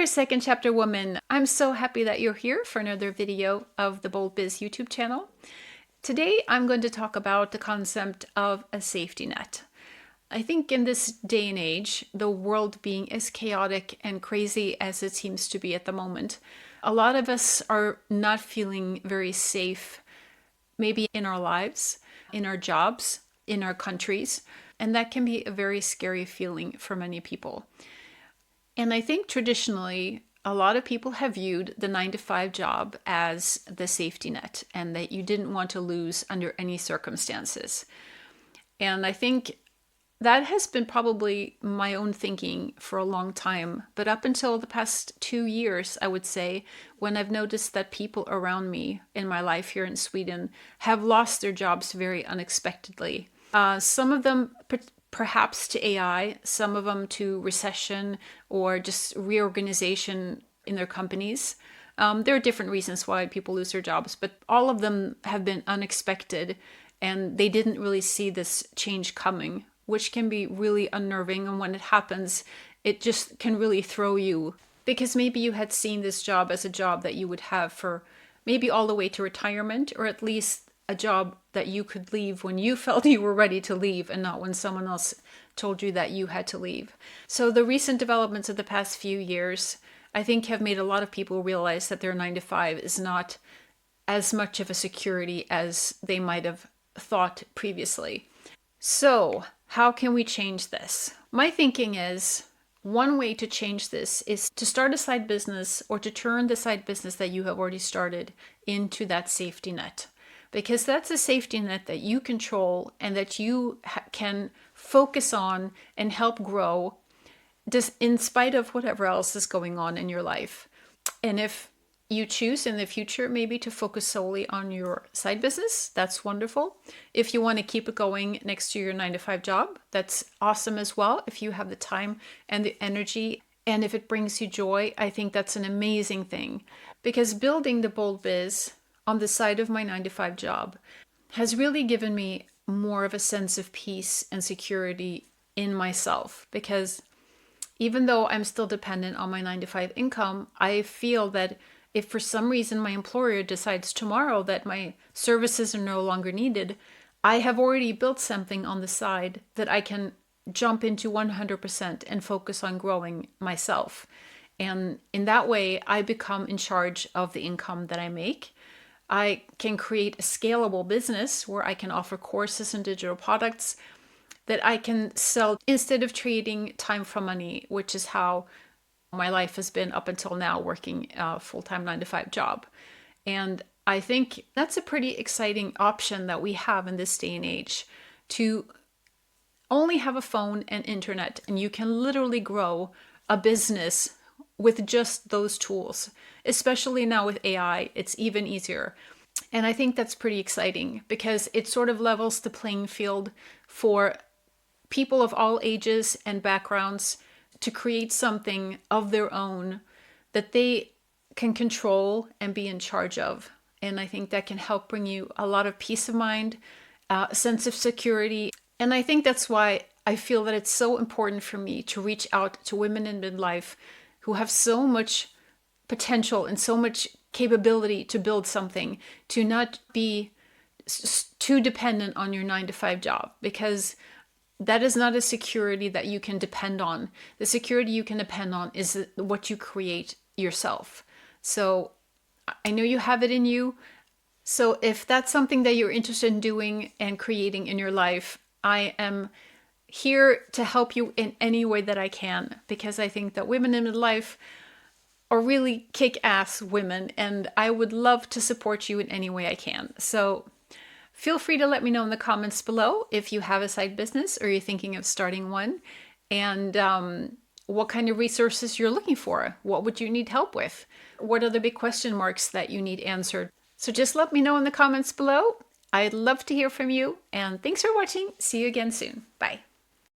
second chapter woman. I'm so happy that you're here for another video of the Bold Biz YouTube channel. Today, I'm going to talk about the concept of a safety net. I think in this day and age, the world being as chaotic and crazy as it seems to be at the moment, a lot of us are not feeling very safe, maybe in our lives, in our jobs, in our countries, and that can be a very scary feeling for many people. And I think traditionally, a lot of people have viewed the 9-to-5 job as the safety net and that you didn't want to lose under any circumstances. And I think that has been probably my own thinking for a long time. But up until the past 2 years, I would say, when I've noticed that people around me in my life here in Sweden have lost their jobs very unexpectedly. Some of them perhaps to AI, some of them to recession or just reorganization in their companies. There are different reasons why people lose their jobs, but all of them have been unexpected and they didn't really see this change coming, which can be really unnerving. And when it happens, it just can really throw you, because maybe you had seen this job as a job that you would have for maybe all the way to retirement, or at least a job that you could leave when you felt you were ready to leave and not when someone else told you that you had to leave. So the recent developments of the past few years, I think, have made a lot of people realize that their 9-to-5 is not as much of a security as they might have thought previously. So how can we change this? My thinking is one way to change this is to start a side business or to turn the side business that you have already started into that safety net. Because that's a safety net that you control and that you can focus on and help grow just in spite of whatever else is going on in your life. And if you choose in the future maybe to focus solely on your side business, that's wonderful. If you want to keep it going next to your 9-to-5 job, that's awesome as well. If you have the time and the energy, and if it brings you joy, I think that's an amazing thing. Because building the Bold Biz on the side of my 9-to-5 job has really given me more of a sense of peace and security in myself. Because even though I'm still dependent on my 9-to-5 income, I feel that if for some reason my employer decides tomorrow that my services are no longer needed, I have already built something on the side that I can jump into 100% and focus on growing myself. And in that way, I become in charge of the income that I make. I can create a scalable business where I can offer courses and digital products that I can sell instead of trading time for money, which is how my life has been up until now, working a full-time 9-to-5 job. And I think that's a pretty exciting option that we have in this day and age, to only have a phone and internet, and you can literally grow a business with just those tools. Especially now with AI, it's even easier. And I think that's pretty exciting because it sort of levels the playing field for people of all ages and backgrounds to create something of their own that they can control and be in charge of. And I think that can help bring you a lot of peace of mind, a sense of security. And I think that's why I feel that it's so important for me to reach out to women in midlife who have so much potential and so much capability to build something, to not be too dependent on your 9-to-5 job, because that is not a security that you can depend on. The security you can depend on is what you create yourself. So I know you have it in you. So if that's something that you're interested in doing and creating in your life, I am here to help you in any way that I can, because I think that women in midlife are really kick-ass women, and I would love to support you in any way I can. So feel free to let me know in the comments below if you have a side business or you're thinking of starting one, and what kind of resources you're looking for. What would you need help with? What are the big question marks that you need answered? So just let me know in the comments below. I'd love to hear from you, and thanks for watching. See you again soon. Bye.